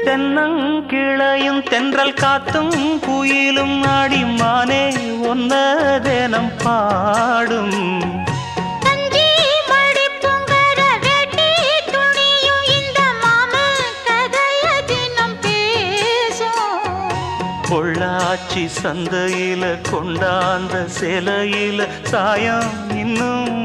தென்னங்கிளையும் தென்றல் காத்தும் குயிலும் ஆடிமானே ஒன்ன தினம் பாடும். பொள்ளாச்சி சந்தையில கொண்டாந்த சிலையில சாயம் இன்னும்